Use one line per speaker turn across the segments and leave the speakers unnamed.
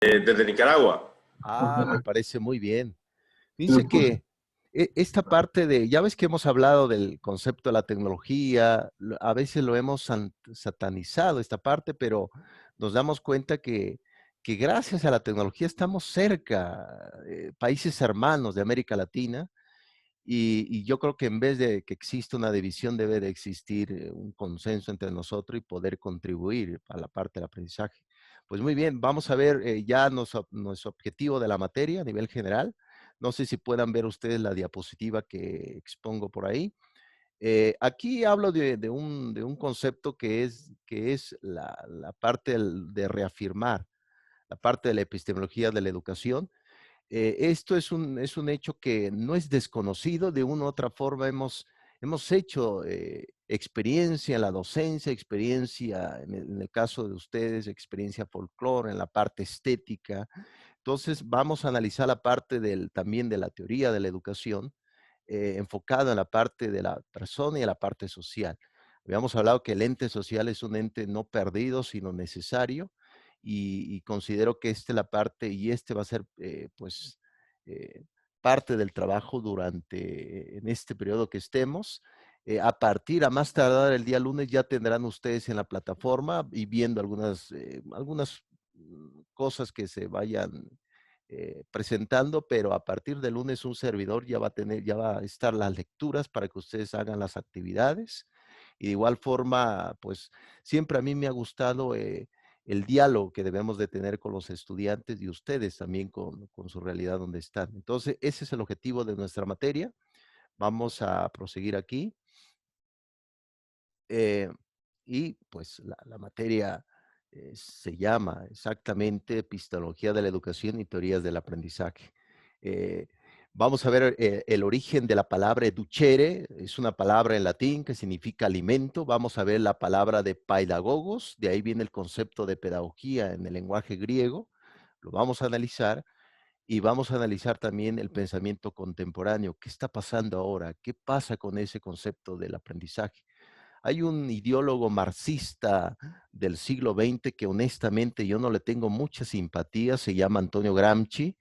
Desde Nicaragua.
Ah, me parece muy bien. Fíjense que esta parte de, ya ves que hemos hablado del concepto de la tecnología, a veces lo hemos satanizado esta parte, pero nos damos cuenta que gracias a la tecnología estamos cerca, países hermanos de América Latina, y yo creo que en vez de que exista una división, debe de existir un consenso entre nosotros y poder contribuir a la parte del aprendizaje. Pues muy bien, vamos a ver ya nuestro objetivo de la materia a nivel general. No sé si puedan ver ustedes la diapositiva que expongo por ahí. Aquí hablo de un concepto que es la parte de reafirmar, la parte de la epistemología de la educación. Esto es un hecho que no es desconocido, de una u otra forma hemos hecho experiencia en la docencia, experiencia en el caso de ustedes, experiencia folclore, en la parte estética. Entonces vamos a analizar la parte también de la teoría de la educación, enfocada en la parte de la persona y en la parte social. Habíamos hablado que el ente social es un ente no perdido, sino necesario, y considero que esta es la parte, y este va a ser, pues, eh, parte del trabajo en este periodo que estemos. A partir, a más tardar el día lunes, ya tendrán ustedes en la plataforma y viendo algunas cosas que se vayan presentando, pero a partir del lunes un servidor ya va a estar las lecturas para que ustedes hagan las actividades. Y de igual forma, pues siempre a mí me ha gustado el diálogo que debemos de tener con los estudiantes y ustedes también con su realidad donde están. Entonces, ese es el objetivo de nuestra materia. Vamos a proseguir aquí. Eh, y pues la materia se llama exactamente Epistemología de la Educación y Teorías del Aprendizaje. Eh, Vamos a ver el origen de la palabra educere, es una palabra en latín que significa alimento. Vamos a ver la palabra de pedagogos, de ahí viene el concepto de pedagogía en el lenguaje griego. Lo vamos a analizar y vamos a analizar también el pensamiento contemporáneo. ¿Qué está pasando ahora? ¿Qué pasa con ese concepto del aprendizaje? Hay un ideólogo marxista del siglo XX que honestamente yo no le tengo mucha simpatía, se llama Antonio Gramsci.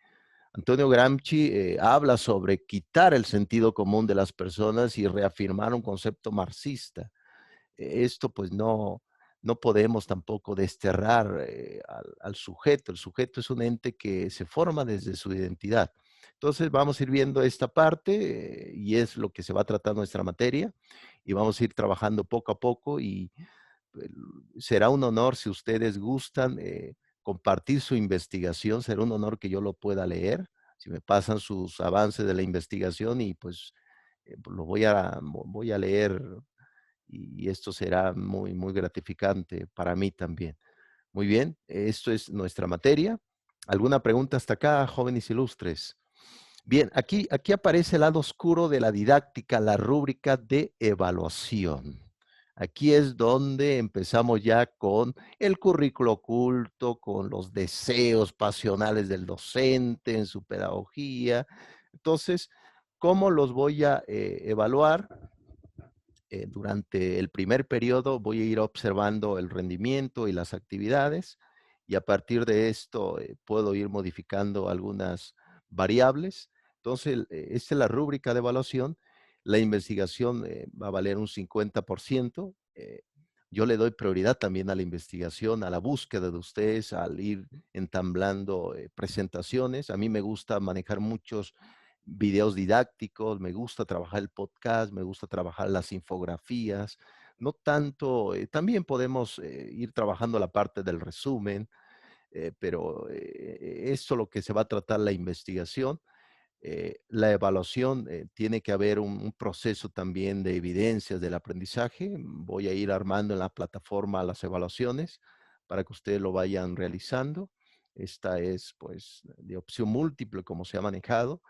Antonio Gramsci habla sobre quitar el sentido común de las personas y reafirmar un concepto marxista. Esto pues no podemos tampoco desterrar al sujeto. El sujeto es un ente que se forma desde su identidad. Entonces vamos a ir viendo esta parte y es lo que se va a tratar nuestra materia y vamos a ir trabajando poco a poco y eh, será un honor si ustedes gustan compartir su investigación, será un honor que yo lo pueda leer, si me pasan sus avances de la investigación y pues lo voy a leer y esto será muy, muy gratificante para mí también. Muy bien, esto es nuestra materia. ¿Alguna pregunta hasta acá, jóvenes ilustres? Bien, aquí aparece el lado oscuro de la didáctica, la rúbrica de evaluación. Aquí es donde empezamos ya con el currículo oculto, con los deseos pasionales del docente en su pedagogía. Entonces, ¿cómo los voy a evaluar? Durante el primer periodo voy a ir observando el rendimiento y las actividades y a partir de esto puedo ir modificando algunas variables. Entonces, esta es la rúbrica de evaluación. La investigación va a valer un 50%. Yo le doy prioridad también a la investigación, a la búsqueda de ustedes, al ir entablando presentaciones. A mí me gusta manejar muchos videos didácticos, me gusta trabajar el podcast, me gusta trabajar las infografías, no tanto, también podemos ir trabajando la parte del resumen, pero esto lo que se va a tratar la investigación. La evaluación, tiene que haber un proceso también de evidencias del aprendizaje. Voy a ir armando en la plataforma las evaluaciones para que ustedes lo vayan realizando. Esta es pues de opción múltiple como se ha manejado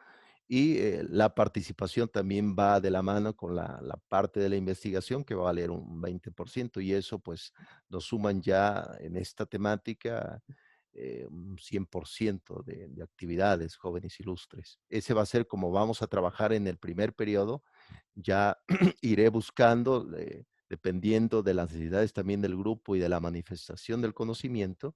y la participación también va de la mano con la parte de la investigación que va a valer un 20% y eso pues nos suman ya en esta temática un 100% de actividades jóvenes ilustres. Ese va a ser como vamos a trabajar en el primer periodo. Ya iré buscando, dependiendo de las necesidades también del grupo y de la manifestación del conocimiento,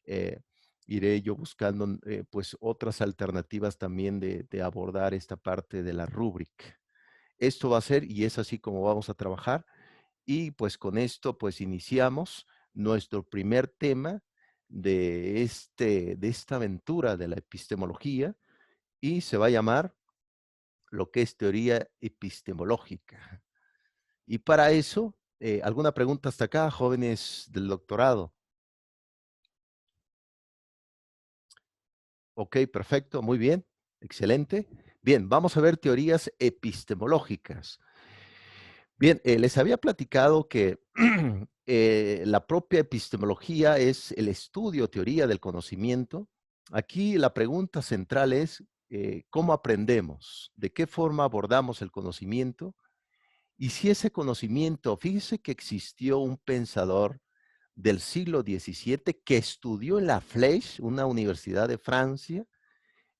eh, iré yo buscando pues otras alternativas también de abordar esta parte de la rúbrica. Esto va a ser y es así como vamos a trabajar y pues con esto pues iniciamos nuestro primer tema de esta aventura de la epistemología y se va a llamar lo que es teoría epistemológica. Y para eso, ¿alguna pregunta hasta acá, jóvenes del doctorado? Ok, perfecto, muy bien, excelente. Bien, vamos a ver teorías epistemológicas. Bien, les había platicado que la propia epistemología es el estudio, teoría del conocimiento. Aquí la pregunta central es, ¿cómo aprendemos? ¿De qué forma abordamos el conocimiento? Y si ese conocimiento, fíjese que existió un pensador del siglo XVII que estudió en la Flèche, una universidad de Francia,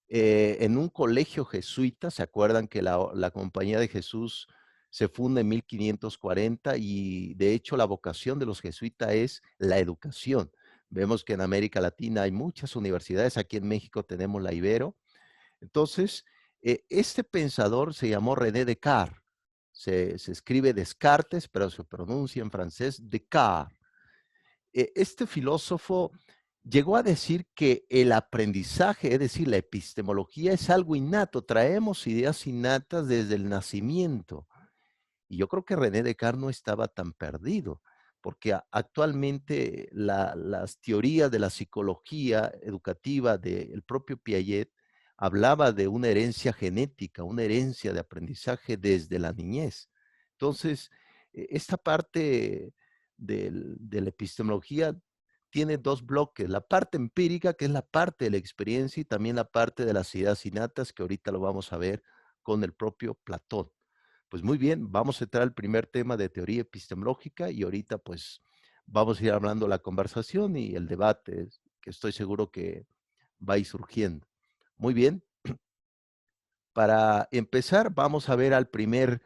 en un colegio jesuita. ¿Se acuerdan que la Compañía de Jesús se funda en 1540 y de hecho la vocación de los jesuitas es la educación? Vemos que en América Latina hay muchas universidades, aquí en México tenemos la Ibero. Entonces, este pensador se llamó René Descartes. Se escribe Descartes, pero se pronuncia en francés Descartes. Este filósofo llegó a decir que el aprendizaje, es decir, la epistemología es algo innato, traemos ideas innatas desde el nacimiento. Y yo creo que René Descartes no estaba tan perdido, porque actualmente las teorías de la psicología educativa del propio Piaget hablaba de una herencia genética, una herencia de aprendizaje desde la niñez. Entonces, esta parte de la epistemología tiene dos bloques, la parte empírica, que es la parte de la experiencia, y también la parte de las ideas innatas, que ahorita lo vamos a ver con el propio Platón. Pues muy bien, vamos a entrar al primer tema de teoría epistemológica y ahorita pues vamos a ir hablando la conversación y el debate, que estoy seguro que va a ir surgiendo. Muy bien, para empezar vamos a ver al primer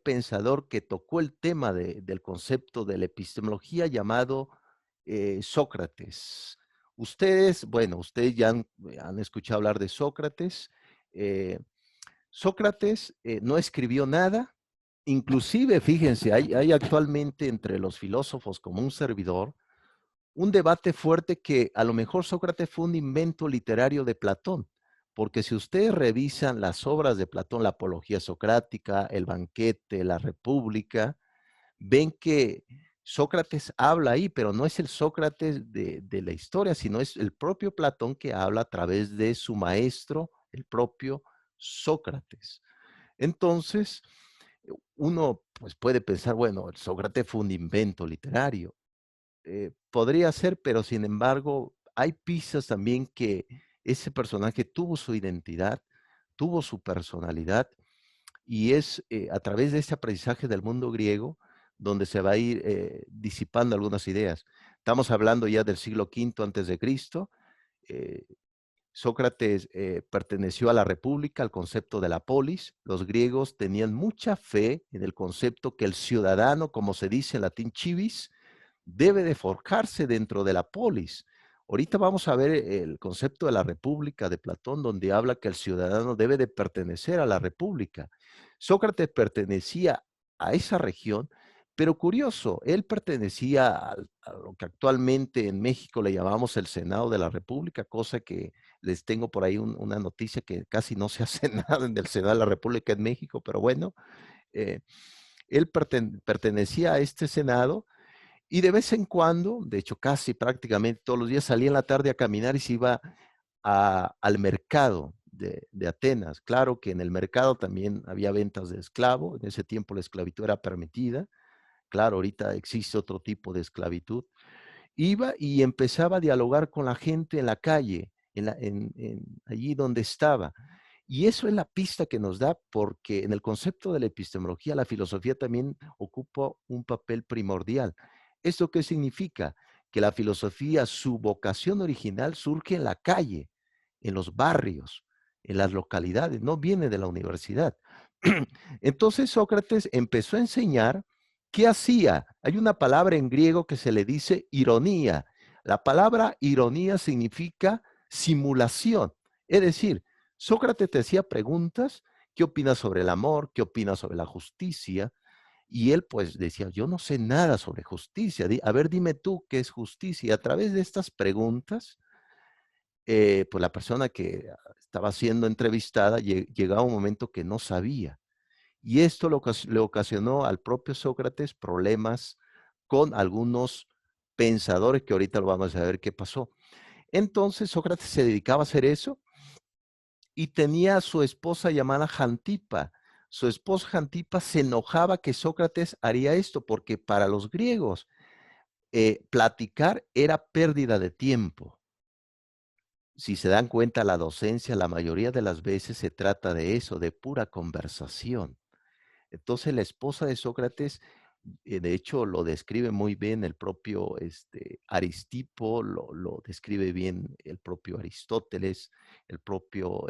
pensador que tocó el tema del concepto de la epistemología llamado Sócrates. Ustedes, bueno, ustedes ya han escuchado hablar de Sócrates. eh, Sócrates no escribió nada, inclusive, fíjense, hay actualmente entre los filósofos como un servidor, un debate fuerte que a lo mejor Sócrates fue un invento literario de Platón, porque si ustedes revisan las obras de Platón, la Apología Socrática, el Banquete, la República, ven que Sócrates habla ahí, pero no es el Sócrates de la historia, sino es el propio Platón que habla a través de su maestro, el propio Sócrates. Entonces, uno pues puede pensar, bueno, el Sócrates fue un invento literario. Podría ser, pero sin embargo, hay pistas también que ese personaje tuvo su identidad, tuvo su personalidad, y es a través de ese aprendizaje del mundo griego donde se va a ir disipando algunas ideas. Estamos hablando ya del siglo V antes de Cristo. eh, Sócrates perteneció a la república, al concepto de la polis. Los griegos tenían mucha fe en el concepto que el ciudadano, como se dice en latín civis, debe de forjarse dentro de la polis. Ahorita vamos a ver el concepto de la república de Platón, donde habla que el ciudadano debe de pertenecer a la república. Sócrates pertenecía a esa región, pero curioso, él pertenecía a lo que actualmente en México le llamamos el Senado de la República, cosa que les tengo por ahí una noticia que casi no se hace nada en el Senado de la República en México, pero bueno, eh, él pertenecía a este Senado y de vez en cuando, de hecho casi prácticamente todos los días, salía en la tarde a caminar y se iba al mercado de Atenas. Claro que en el mercado también había ventas de esclavo, en ese tiempo la esclavitud era permitida, claro, ahorita existe otro tipo de esclavitud. Iba y empezaba a dialogar con la gente en la calle, allí donde estaba. Y eso es la pista que nos da, porque en el concepto de la epistemología, la filosofía también ocupa un papel primordial. ¿Esto qué significa? Que la filosofía, su vocación original surge en la calle, en los barrios, en las localidades, no viene de la universidad. Entonces Sócrates empezó a enseñar qué hacía. Hay una palabra en griego que se le dice ironía. La palabra ironía significa simulación. Es decir, Sócrates te hacía preguntas, ¿qué opinas sobre el amor? ¿Qué opinas sobre la justicia? Y él pues decía, yo no sé nada sobre justicia. A ver, dime tú qué es justicia. Y a través de estas preguntas, pues la persona que estaba siendo entrevistada llegaba un momento que no sabía. Y esto le ocasionó al propio Sócrates problemas con algunos pensadores que ahorita lo vamos a ver qué pasó. Entonces Sócrates se dedicaba a hacer eso y tenía a su esposa llamada Jantipa. Su esposa Jantipa se enojaba que Sócrates haría esto porque para los griegos platicar era pérdida de tiempo. Si se dan cuenta, la docencia la mayoría de las veces se trata de eso, de pura conversación. Entonces la esposa de Sócrates, de hecho lo describe muy bien el propio Aristipo, lo describe bien el propio Aristóteles, el propio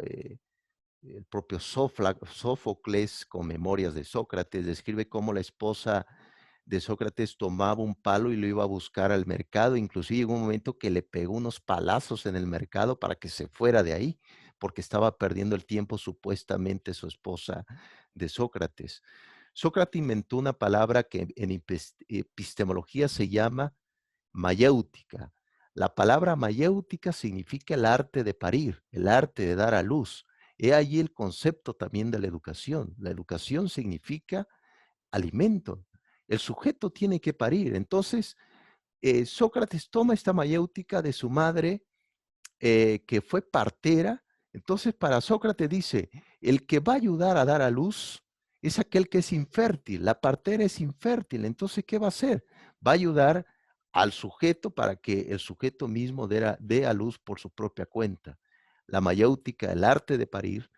Sófocles con Memorias de Sócrates, describe cómo la esposa de Sócrates tomaba un palo y lo iba a buscar al mercado, inclusive llegó un momento que le pegó unos palazos en el mercado para que se fuera de ahí, porque estaba perdiendo el tiempo supuestamente su esposa de Sócrates. Sócrates inventó una palabra que en epistemología se llama mayéutica. La palabra mayéutica significa el arte de parir, el arte de dar a luz. He allí el concepto también de la educación. La educación significa alimento. El sujeto tiene que parir. Entonces, Sócrates toma esta mayéutica de su madre, que fue partera. Entonces, para Sócrates dice, el que va a ayudar a dar a luz es aquel que es infértil. La partera es infértil. Entonces, ¿qué va a hacer? Va a ayudar al sujeto para que el sujeto mismo dé a luz por su propia cuenta. La mayéutica, el arte de parir,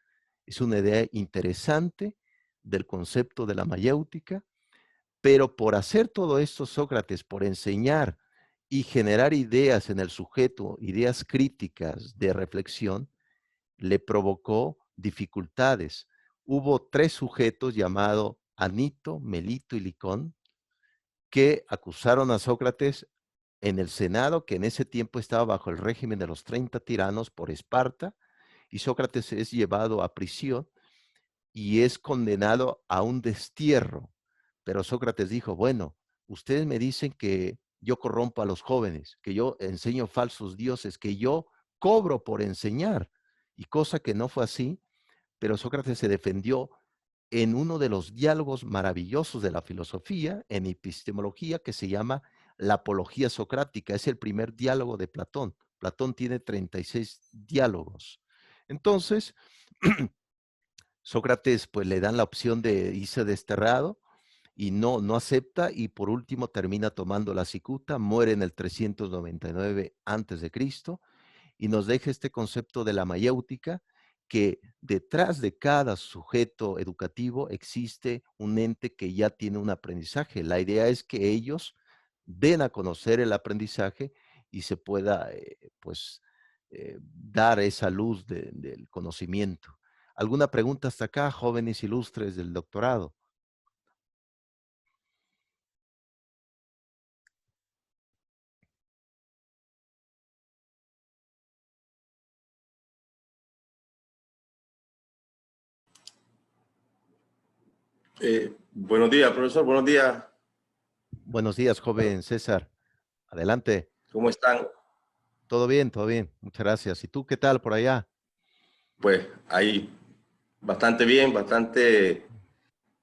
es una idea interesante del concepto de la mayéutica, pero por hacer todo esto, Sócrates, por enseñar y generar ideas en el sujeto, ideas críticas de reflexión, le provocó dificultades. Hubo 3 sujetos llamados Anito, Melito y Licón, que acusaron a Sócrates en el Senado, que en ese tiempo estaba bajo el régimen de los 30 tiranos por Esparta, y Sócrates es llevado a prisión y es condenado a un destierro. Pero Sócrates dijo, bueno, ustedes me dicen que yo corrompo a los jóvenes, que yo enseño falsos dioses, que yo cobro por enseñar, y cosa que no fue así, pero Sócrates se defendió en uno de los diálogos maravillosos de la filosofía, en epistemología, que se llama la apología socrática. Es el primer diálogo de Platón. Platón tiene 36 diálogos. Entonces, Sócrates pues le dan la opción de irse desterrado y no acepta, y por último termina tomando la cicuta, muere en el 399 antes de Cristo, y nos deja este concepto de la mayéutica, que detrás de cada sujeto educativo existe un ente que ya tiene un aprendizaje. La idea es que ellos den a conocer el aprendizaje y se pueda, pues, dar esa luz del conocimiento. ¿Alguna pregunta hasta acá, jóvenes ilustres del doctorado?
Buenos días, profesor. Buenos días.
Buenos días, joven César. Adelante.
¿Cómo están?
Todo bien, todo bien. Muchas gracias. ¿Y tú qué tal por allá?
Pues ahí bastante bien, bastante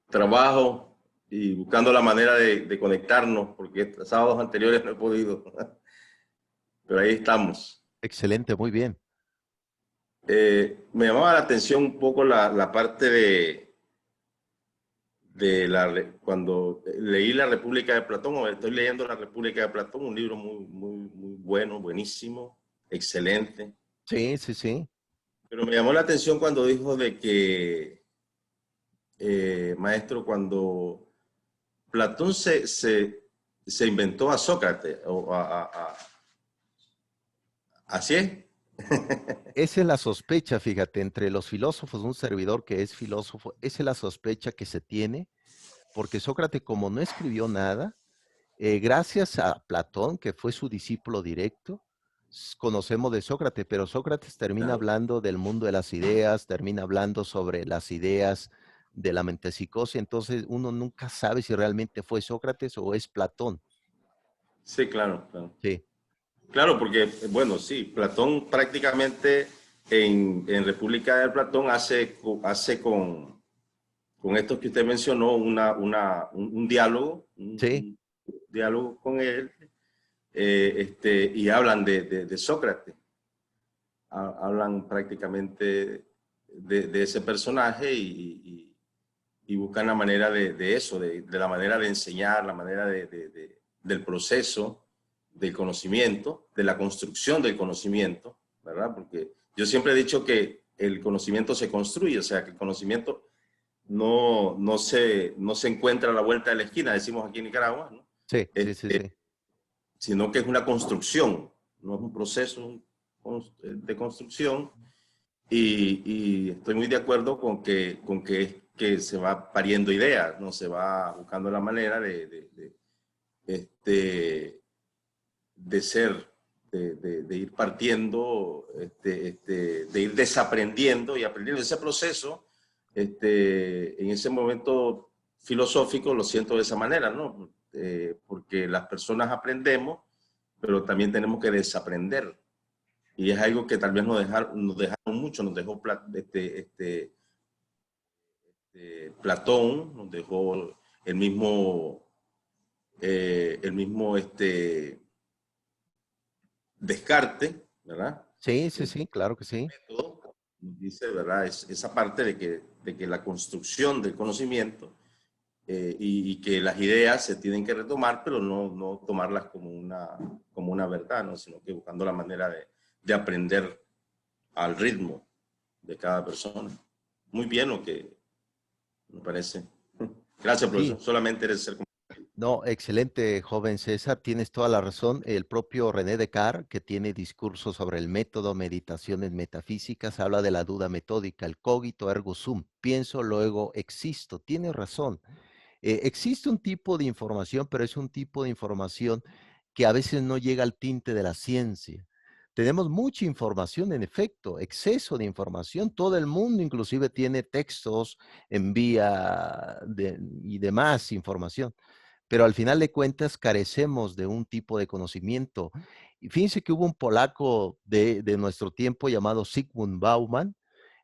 trabajo y buscando la manera de conectarnos, porque sábados anteriores no he podido, pero ahí estamos.
Excelente, muy bien.
Me llamaba la atención un poco la parte cuando leí La República de Platón, o estoy leyendo La República de Platón, un libro muy bueno, buenísimo, excelente.
Sí, sí, sí.
Pero me llamó la atención cuando dijo de que, maestro, cuando Platón se inventó a Sócrates, ¿así es?
Esa es la sospecha, fíjate, entre los filósofos, un servidor que es filósofo, esa es la sospecha que se tiene, porque Sócrates, como no escribió nada, Gracias a Platón, que fue su discípulo directo, conocemos de Sócrates, pero Sócrates termina
Claro.
hablando del mundo de las ideas, termina hablando sobre las ideas de la metempsicosis, entonces uno nunca sabe si realmente fue Sócrates o es Platón.
Sí, claro, claro.
Sí,
Claro, porque, bueno, sí, Platón prácticamente en República de Platón hace con esto que usted mencionó un diálogo,
sí,
un diálogo con él, y hablan de Sócrates, hablan prácticamente de ese personaje y buscan la manera de eso, de la manera de enseñar, la manera del proceso del conocimiento, de la construcción del conocimiento, ¿verdad? Porque yo siempre he dicho que el conocimiento se construye, o sea, que el conocimiento no se encuentra a la vuelta de la esquina, decimos aquí en Nicaragua, ¿no?
sí, sí, sí, sí.
Sino que es una construcción, no es un proceso de construcción. Y estoy muy de acuerdo que se va pariendo ideas, ¿no? Se va buscando la manera este, de ser, de ir partiendo, de ir desaprendiendo y aprendiendo. Ese proceso, en ese momento filosófico, lo siento de esa manera, ¿no? Porque las personas aprendemos, pero también tenemos que desaprender. Y es algo que tal vez nos dejaron mucho, nos dejó Platón, nos dejó el mismo Descartes, ¿verdad?
Sí, sí,
El
sí, claro que sí.
método nos dice, ¿verdad? Es esa parte de que la construcción del conocimiento y que las ideas se tienen que retomar, pero no tomarlas como una verdad, ¿no? Sino que buscando la manera de aprender al ritmo de cada persona. Muy bien lo que me parece. Gracias,
Sí,
profesor. Solamente eres ser.
no, excelente, joven César, tienes toda la razón. El propio René Descartes, que tiene discursos sobre el método, meditaciones metafísicas, habla de la duda metódica, el cogito ergo sum, pienso, luego existo. Tiene razón. Existe un tipo de información, pero es un tipo de información que a veces no llega al tinte de la ciencia. Tenemos mucha información, en efecto, exceso de información. Todo el mundo inclusive tiene textos, envía y demás información, pero al final de cuentas carecemos de un tipo de conocimiento. Y fíjense que hubo un polaco de nuestro tiempo llamado Zygmunt Bauman,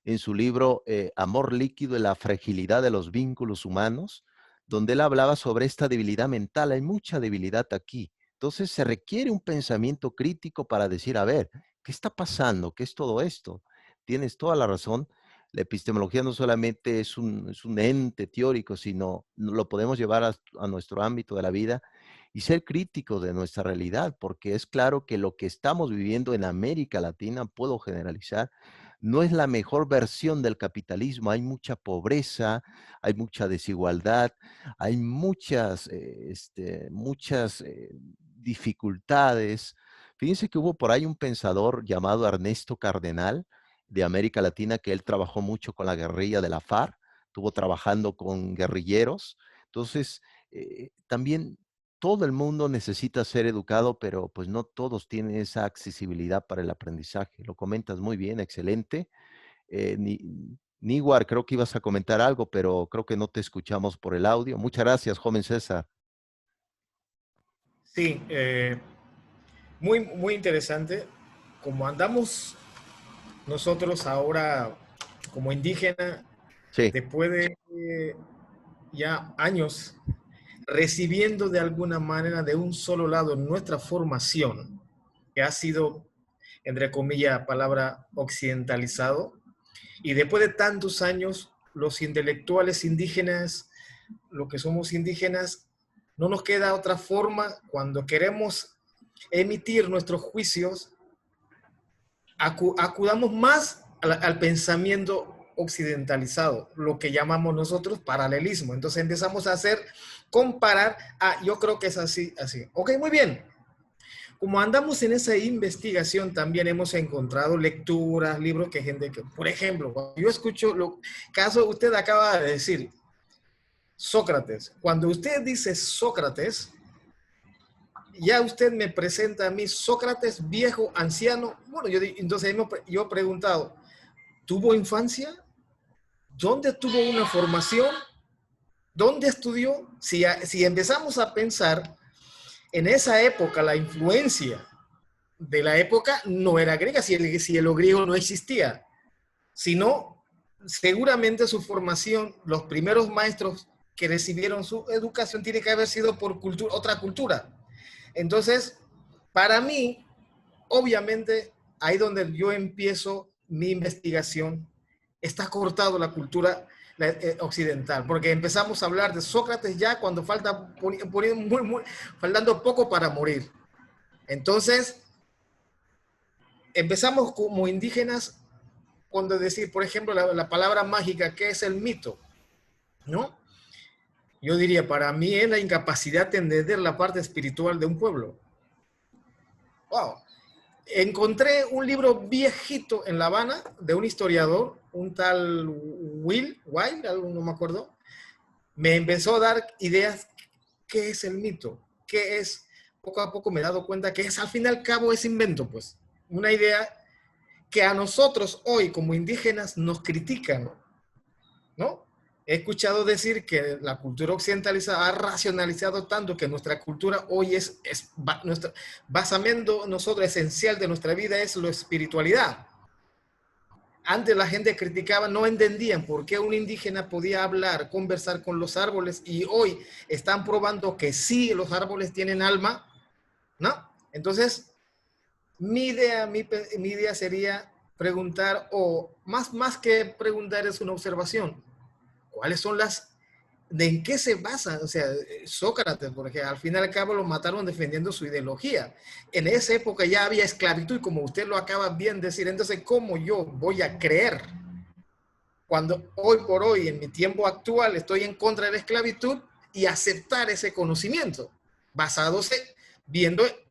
en su libro Amor líquido y la fragilidad de los vínculos humanos, donde él hablaba sobre esta debilidad mental. Hay mucha debilidad aquí. Entonces se requiere un pensamiento crítico para decir, a ver, ¿qué está pasando? ¿Qué es todo esto? Tienes toda la razón. La epistemología no solamente es un ente teórico, sino lo podemos llevar a nuestro ámbito de la vida y ser críticos de nuestra realidad, porque es claro que lo que estamos viviendo en América Latina, puedo generalizar, no es la mejor versión del capitalismo. Hay mucha pobreza, hay mucha desigualdad, hay muchas dificultades. Fíjense que hubo por ahí un pensador llamado Ernesto Cardenal de América Latina, que él trabajó mucho con la guerrilla de la FARC, estuvo trabajando con guerrilleros. Entonces, también todo el mundo necesita ser educado, pero pues no todos tienen esa accesibilidad para el aprendizaje. Lo comentas muy bien, excelente. Niguar, creo que ibas a comentar algo, pero creo que no te escuchamos por el audio. Muchas gracias, joven César.
Sí, muy interesante. Como andamos nosotros ahora como indígena,
Sí,
después de ya años recibiendo de alguna manera de un solo lado nuestra formación, que ha sido, entre comillas, palabra occidentalizado, y después de tantos años, los intelectuales indígenas, lo que somos indígenas, no nos queda otra forma cuando queremos emitir nuestros juicios, acudamos más al pensamiento occidentalizado, lo que llamamos nosotros paralelismo. Entonces empezamos a hacer, comparar, yo creo que es así, así. Ok, muy bien. Como andamos en esa investigación, también hemos encontrado lecturas, libros que gente que, por ejemplo, cuando yo escucho lo caso usted acaba de decir, Sócrates. Cuando usted dice Sócrates, ya usted me presenta a mí Sócrates, viejo, anciano. Bueno, entonces yo he preguntado, ¿tuvo infancia? ¿Dónde tuvo una formación? ¿Dónde estudió? Si empezamos a pensar, en esa época la influencia de la época no era griega, si el griego no existía, sino seguramente su formación, los primeros maestros que recibieron su educación tiene que haber sido por otra cultura. Entonces, para mí, obviamente, ahí donde yo empiezo mi investigación, está cortado la cultura occidental, porque empezamos a hablar de Sócrates ya cuando faltando poco para morir. Entonces, empezamos como indígenas cuando decir, por ejemplo, la palabra mágica, ¿qué es el mito? ¿No? Yo diría, para mí es la incapacidad de entender la parte espiritual de un pueblo. Wow. Encontré un libro viejito en La Habana de un historiador, un tal Will, no me acuerdo. Me empezó a dar ideas, ¿qué es el mito? ¿Qué es? Poco a poco me he dado cuenta que es, al fin y al cabo, es invento, pues. Una idea que a nosotros hoy como indígenas nos critican, ¿no? He escuchado decir que la cultura occidentalizada ha racionalizado tanto que nuestra cultura hoy nuestro basamento nosotros esencial de nuestra vida es la espiritualidad. Antes la gente criticaba, no entendían por qué un indígena podía hablar, conversar con los árboles, y hoy están probando que sí, los árboles tienen alma, ¿no? Entonces, mi idea sería preguntar, o más que preguntar es una observación. ¿Cuáles son en qué se basa? O sea, Sócrates, porque al fin y al cabo lo mataron defendiendo su ideología. En esa época ya había esclavitud, y como usted lo acaba bien de decir, entonces, ¿cómo yo voy a creer cuando hoy por hoy, en mi tiempo actual, estoy en contra de la esclavitud y aceptar ese conocimiento basándose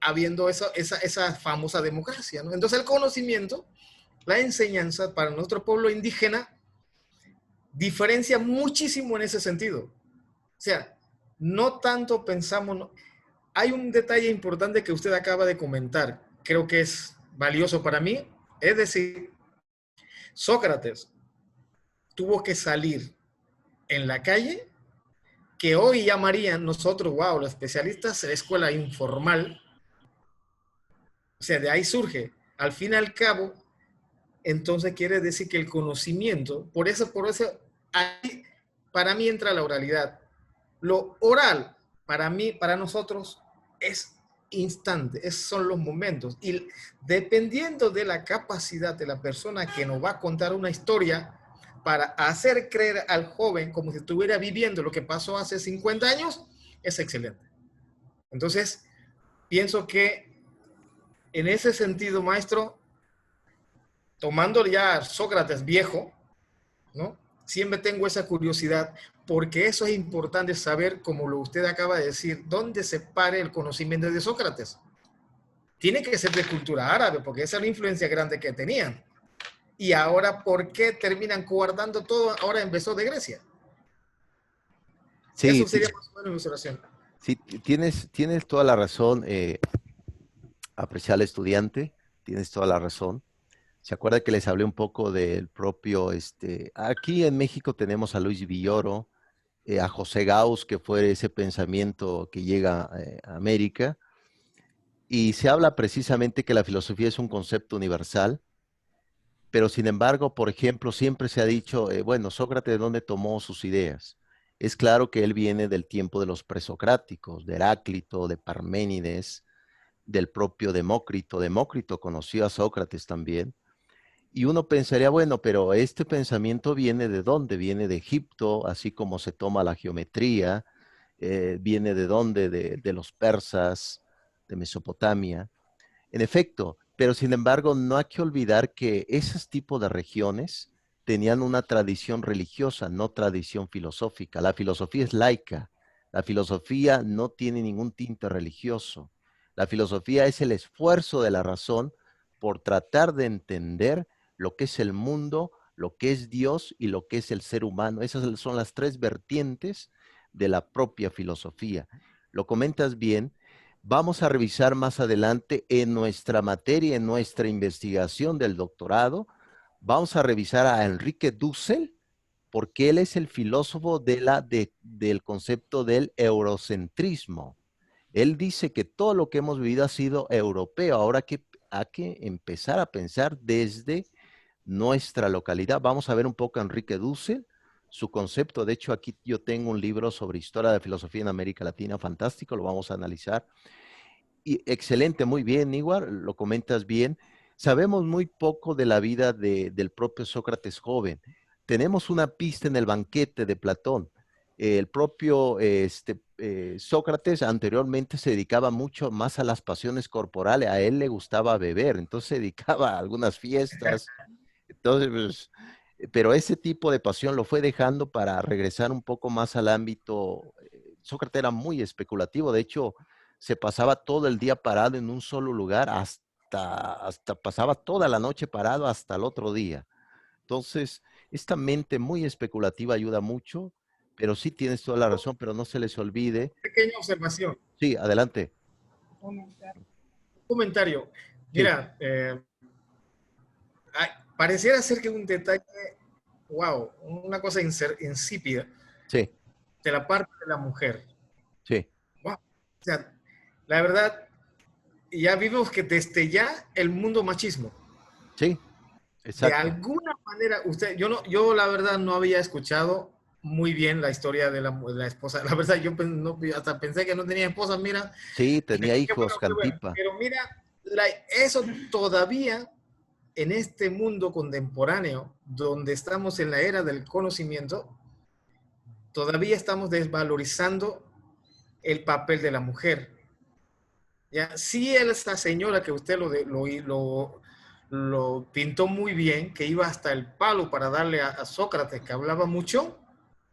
habiendo esa famosa democracia, ¿no? Entonces el conocimiento, la enseñanza para nuestro pueblo indígena diferencia muchísimo en ese sentido. O sea, no tanto pensamos, no. Hay un detalle importante que usted acaba de comentar, creo que es valioso para mí, es decir, Sócrates tuvo que salir en la calle, que hoy llamarían nosotros, wow, los especialistas, de escuela informal. O sea, de ahí surge. Al fin y al cabo, entonces quiere decir que el conocimiento, por eso, ahí, para mí entra la oralidad. Lo oral, para nosotros, es instante, esos son los momentos. Y dependiendo de la capacidad de la persona que nos va a contar una historia, para hacer creer al joven como si estuviera viviendo lo que pasó hace 50 años, es excelente. Entonces, pienso que en ese sentido, maestro, tomando ya Sócrates viejo, ¿no? Siempre tengo esa curiosidad, porque eso es importante saber, como lo usted acaba de decir, dónde se pare el conocimiento de Sócrates. Tiene que ser de cultura árabe, porque esa es la influencia grande que tenían. Y ahora, ¿por qué terminan guardando todo? Ahora empezó de Grecia.
Sí,
Eso sería más o menos mi observación.
Sí, tienes toda la razón, apreciable estudiante, tienes toda la razón. ¿Se acuerda que les hablé un poco del propio, aquí en México tenemos a Luis Villoro, a José Gauss, que fue ese pensamiento que llega a América, y se habla precisamente que la filosofía es un concepto universal, pero sin embargo, por ejemplo, siempre se ha dicho, bueno, Sócrates, ¿de dónde tomó sus ideas? Es claro que él viene del tiempo de los presocráticos, de Heráclito, de Parménides, del propio Demócrito. Demócrito conoció a Sócrates también. Y uno pensaría, bueno, pero este pensamiento viene ¿de dónde? Viene de Egipto, así como se toma la geometría, viene de dónde? De los persas, de Mesopotamia. En efecto, pero sin embargo, no hay que olvidar que esos tipos de regiones tenían una tradición religiosa, no tradición filosófica. La filosofía es laica. La filosofía no tiene ningún tinte religioso. La filosofía es el esfuerzo de la razón por tratar de entender lo que es el mundo, lo que es Dios y lo que es el ser humano. Esas son las tres vertientes de la propia filosofía. Lo comentas bien, Vamos a revisar más adelante en nuestra materia, en nuestra investigación del doctorado, vamos a revisar a Enrique Dussel, porque él es el filósofo del concepto del eurocentrismo. Él dice que todo lo que hemos vivido ha sido europeo, ahora que hay que empezar a pensar desde nuestra localidad. Vamos a ver un poco a Enrique Dussel, su concepto. De hecho, aquí yo tengo un libro sobre historia de filosofía en América Latina, fantástico, lo vamos a analizar. Y excelente, muy bien, Iguar, lo comentas bien. Sabemos muy poco de la vida del propio Sócrates joven. Tenemos una pista en el banquete de Platón. El propio Sócrates anteriormente se dedicaba mucho más a las pasiones corporales. A él le gustaba beber, entonces se dedicaba a algunas fiestas. Entonces, pues, pero ese tipo de pasión lo fue dejando para regresar un poco más al ámbito. Sócrates era muy especulativo, de hecho, se pasaba todo el día parado en un solo lugar, hasta pasaba toda la noche parado hasta el otro día. Entonces, esta mente muy especulativa ayuda mucho, pero sí tienes toda la razón, pero no se les olvide.
Pequeña observación.
Sí, adelante.
Comentario.
Sí,
Mira, pareciera ser que un detalle, wow, una cosa insípida
sí,
de la parte de la mujer.
sí,
Wow. O sea, la verdad, ya vimos que desde ya el mundo machismo,
sí,
de
exacto.
alguna manera, yo la verdad no había escuchado muy bien la historia de la esposa. La verdad, hasta pensé que no tenía esposa, mira.
Sí, tenía
Qué bueno,
hijos,
qué bueno.
Cantipa.
Pero mira, eso todavía en este mundo contemporáneo, donde estamos en la era del conocimiento, todavía estamos desvalorizando el papel de la mujer. ¿Ya? Sí, esta señora que usted lo pintó muy bien, que iba hasta el palo para darle a Sócrates, que hablaba mucho,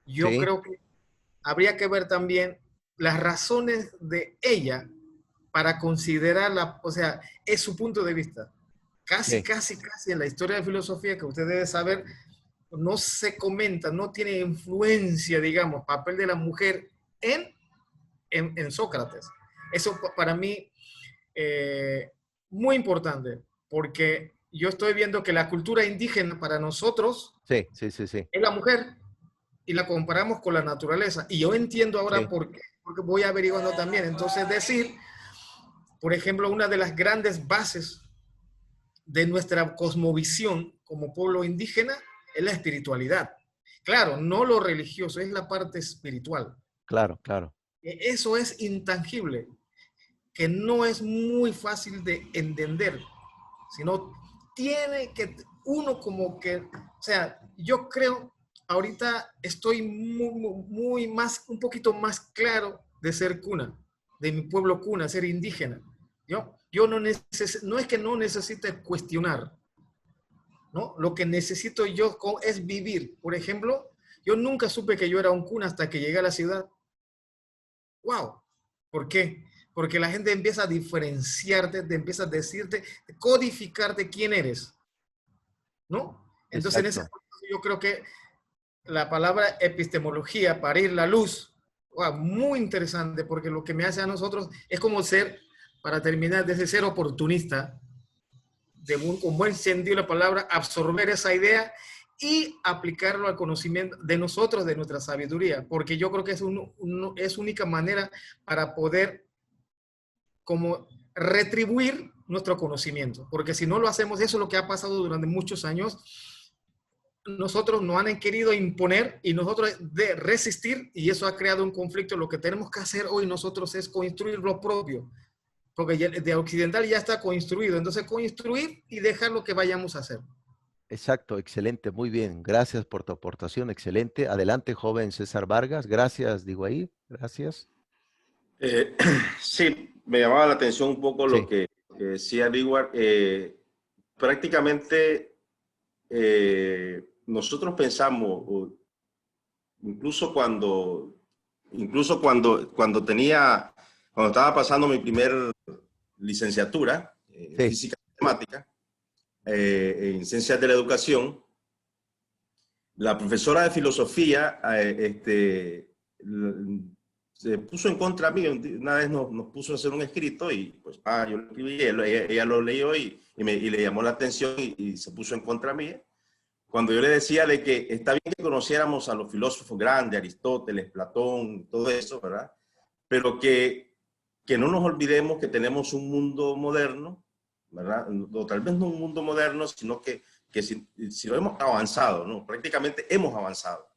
yo
Sí,
creo que habría que ver también las razones de ella para considerarla, o sea, es su punto de vista. Casi,
sí,
casi, casi en la historia de filosofía que usted debe saber, no se comenta, no tiene influencia, digamos, papel de la mujer en Sócrates. Eso para mí eh, muy importante, porque yo estoy viendo que la cultura indígena para nosotros
sí, sí, sí, sí,
es la mujer y la comparamos con la naturaleza. Y yo entiendo ahora
sí,
por qué, porque voy averiguando también. Entonces, decir, por ejemplo, una de las grandes bases de nuestra cosmovisión como pueblo indígena es la espiritualidad. Claro, no lo religioso, es la parte espiritual.
claro, claro.
Eso es intangible, que no es muy fácil de entender, sino tiene que uno como que, o sea, yo creo, ahorita estoy muy más, un poquito más claro de ser cuna, de mi pueblo cuna, ser indígena. Yo no es que no necesite cuestionar, ¿no? Lo que necesito yo es vivir. Por ejemplo, yo nunca supe que yo era un cuna hasta que llegué a la ciudad. ¡Wow! ¿Por qué? Porque la gente empieza a diferenciarte, te empieza a decirte, codificarte quién eres, ¿no? Entonces, en ese
Exacto.
punto yo creo que la palabra epistemología, parir la luz, wow, muy interesante, porque lo que me hace a nosotros es como ser, para terminar, desde ser oportunista, con buen sentido de la palabra, absorber esa idea y aplicarlo al conocimiento de nosotros, de nuestra sabiduría, porque yo creo que es única manera para poder como retribuir nuestro conocimiento, porque si no lo hacemos, eso es lo que ha pasado durante muchos años, nosotros nos han querido imponer y nosotros de resistir, y eso ha creado un conflicto. Lo que tenemos que hacer hoy nosotros es construir lo propio, porque de occidental ya está construido, entonces construir y dejar lo que vayamos a hacer.
Exacto, excelente, muy bien. Gracias por tu aportación, excelente. Adelante, joven César Vargas. Gracias, digo ahí. Gracias.
Eh, sí, me llamaba la atención un poco lo
Sí,
que decía Reward. Prácticamente nosotros pensamos, incluso cuando estaba pasando mi primer licenciatura en
sí,
física y matemática, en ciencias de la educación, la profesora de filosofía se puso en contra mí. Una vez nos puso a hacer un escrito y pues yo lo escribí, ella lo leyó y le llamó la atención y se puso en contra mí. Cuando yo le decía de que está bien que conociéramos a los filósofos grandes, Aristóteles, Platón, todo eso, ¿verdad? Pero que no nos olvidemos que tenemos un mundo moderno, ¿verdad? O tal vez no un mundo moderno, sino que si lo hemos avanzado, ¿no? Prácticamente hemos avanzado.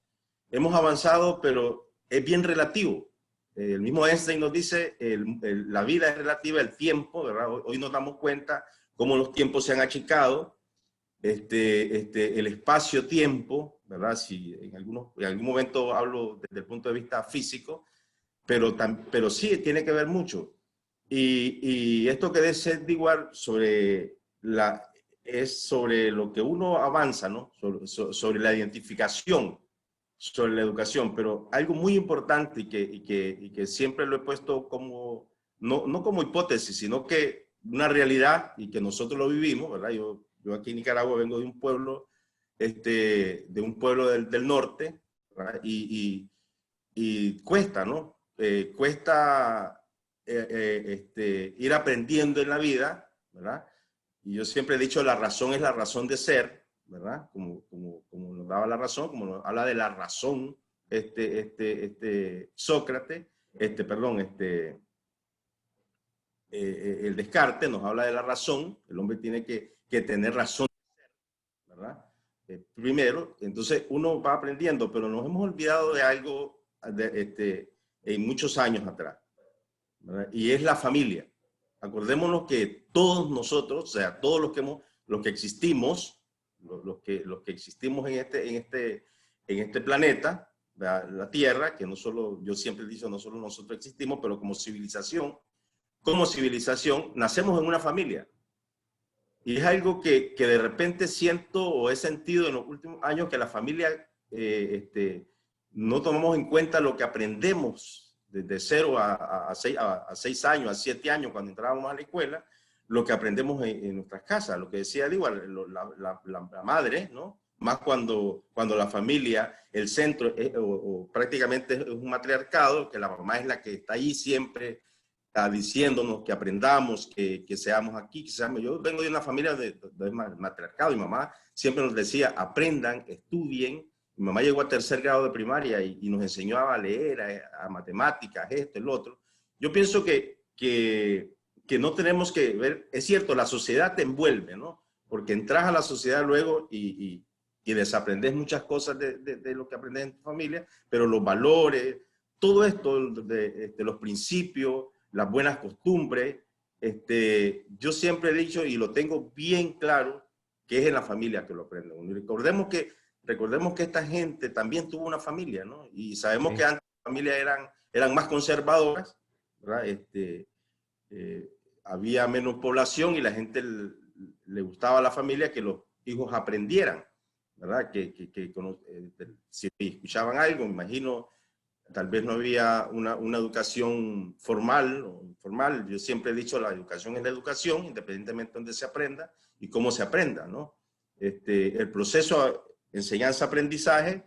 Hemos avanzado, pero es bien relativo. El mismo Einstein nos dice, la vida es relativa, el tiempo, ¿verdad? Hoy nos damos cuenta cómo los tiempos se han achicado, el espacio-tiempo, ¿verdad? Si en algún momento hablo desde el punto de vista físico, pero sí tiene que ver mucho. Y esto que dice Dewar es sobre lo que uno avanza, ¿no? Sobre la identificación, sobre la educación, pero algo muy importante y que siempre lo he puesto como, no como hipótesis, sino que una realidad y que nosotros lo vivimos, ¿verdad? Yo aquí en Nicaragua vengo de un pueblo, del norte, ¿verdad? Y cuesta, ¿no? Cuesta ir aprendiendo en la vida, ¿verdad? Y yo siempre he dicho, la razón es la razón de ser, ¿verdad? Como nos daba la razón, como nos habla de la razón Sócrates, el Descartes nos habla de la razón, el hombre tiene que tener razón, ¿verdad? Primero, entonces uno va aprendiendo, pero nos hemos olvidado de algo en muchos años atrás, ¿verdad? Y es la familia. Acordémonos que todos nosotros, o sea, todos los que existimos, los que existimos en este planeta, ¿verdad? La Tierra, que no solo, yo siempre digo, no solo nosotros existimos, pero como civilización, nacemos en una familia. Y es algo que de repente siento o he sentido en los últimos años, que la familia no tomamos en cuenta lo que aprendemos desde 0 a 6 años, a 7 años, cuando entrábamos a la escuela, lo que aprendemos en nuestras casas, lo que decía igual la madre, ¿no? Más cuando la familia, el centro, o prácticamente es un matriarcado, que la mamá es la que está ahí siempre, diciéndonos que aprendamos, que seamos aquí, que seamos. Yo vengo de una familia de matriarcado y mamá siempre nos decía, aprendan, estudien. Mi mamá llegó a 3er grado de primaria y nos enseñó a leer, a matemáticas, esto, el otro. Yo pienso que no tenemos que ver, es cierto, la sociedad te envuelve, ¿no? Porque entras a la sociedad luego y desaprendes muchas cosas de lo que aprendes en tu familia, pero los valores, todo esto, de los principios, las buenas costumbres, yo siempre he dicho y lo tengo bien claro, que es en la familia que lo aprenden. Y recordemos que esta gente también tuvo una familia, ¿no? Y sabemos que antes las familias eran más conservadoras, ¿verdad? Había menos población y la gente le gustaba a la familia que los hijos aprendieran, ¿verdad? Si escuchaban algo, me imagino, tal vez no había una educación formal o informal. Yo siempre he dicho, la educación es la educación, independientemente de dónde se aprenda y cómo se aprenda, ¿no? El proceso enseñanza-aprendizaje,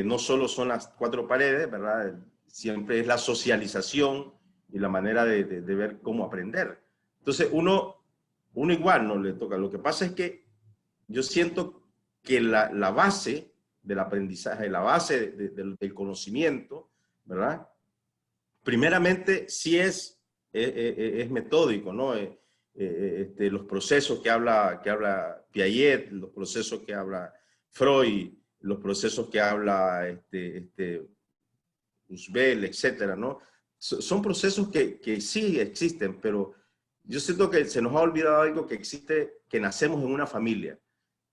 no solo son las 4 paredes, ¿verdad? Siempre es la socialización y la manera de ver cómo aprender. Entonces, uno igual no le toca. Lo que pasa es que yo siento que la base del aprendizaje, la base del conocimiento, ¿verdad? Primeramente, sí es metódico, ¿no? Los procesos que habla Piaget, los procesos que habla Freud, los procesos que habla Kurzweil, etcétera, ¿no? Son procesos que sí existen, pero yo siento que se nos ha olvidado algo que existe, que nacemos en una familia.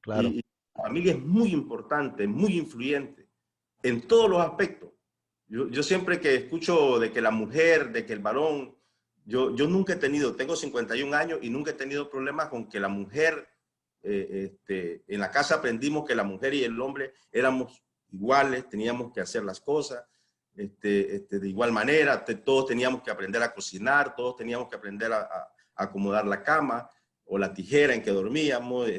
Claro.
Y la familia es muy importante, muy influyente en todos los aspectos. Yo siempre que escucho de que la mujer, de que el varón, yo nunca tengo 51 años y nunca he tenido problemas con que la mujer, en la casa aprendimos que la mujer y el hombre éramos iguales, teníamos que hacer las cosas de igual manera, todos teníamos que aprender a cocinar, todos teníamos que aprender a acomodar la cama o la tijera en que dormíamos,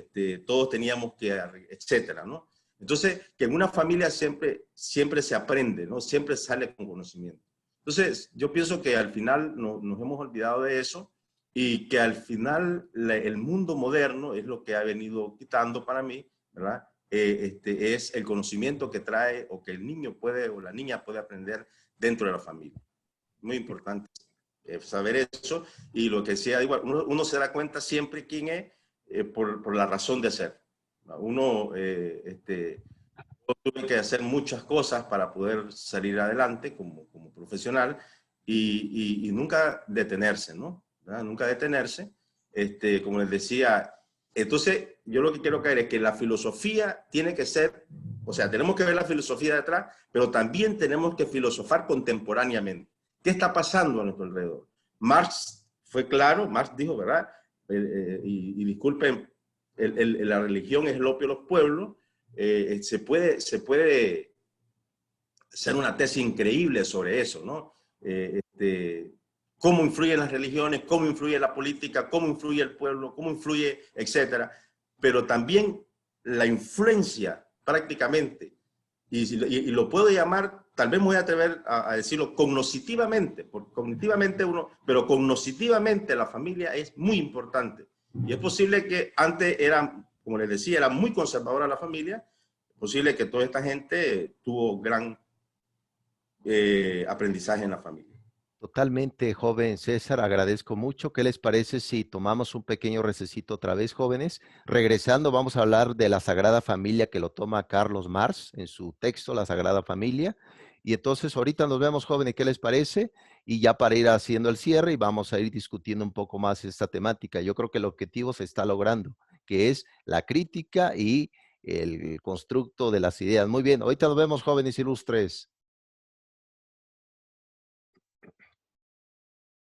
todos teníamos que, etcétera, ¿no? Entonces, que en una familia siempre se aprende, ¿no? Siempre sale con conocimiento. Entonces, yo pienso que al final nos hemos olvidado de eso y que al final el mundo moderno es lo que ha venido quitando para mí, ¿verdad? Es el conocimiento que trae o que el niño puede o la niña puede aprender dentro de la familia. Muy importante saber eso, y lo que decía, igual, uno se da cuenta siempre quién es por la razón de ser. Uno tuve que hacer muchas cosas para poder salir adelante como profesional y nunca detenerse, ¿no? ¿Verdad? Nunca detenerse. Como les decía, entonces yo lo que quiero caer es que la filosofía tiene que ser, o sea, tenemos que ver la filosofía de atrás, pero también tenemos que filosofar contemporáneamente. ¿Qué está pasando a nuestro alrededor? Marx fue claro, Marx dijo, ¿verdad? Y disculpen, la religión es el opio de los pueblos. Se puede hacer una tesis increíble sobre eso, ¿no? Cómo influyen las religiones, cómo influye la política, cómo influye el pueblo, cómo influye, etcétera. Pero también la influencia prácticamente, y lo puedo llamar, tal vez me voy a atrever a decirlo cognitivamente, porque cognitivamente pero cognitivamente la familia es muy importante. Y es posible que antes era, como les decía, era muy conservadora la familia. Es posible que toda esta gente tuvo gran aprendizaje en la familia.
Totalmente, joven César, agradezco mucho. ¿Qué les parece si tomamos un pequeño recesito otra vez, jóvenes? Regresando, vamos a hablar de la Sagrada Familia que lo toma Carlos Marx en su texto, La Sagrada Familia. Y entonces ahorita nos vemos, jóvenes, ¿qué les parece? Y ya para ir haciendo el cierre y vamos a ir discutiendo un poco más esta temática. Yo creo que el objetivo se está logrando, que es la crítica y el constructo de las ideas. Muy bien, ahorita nos vemos, jóvenes ilustres.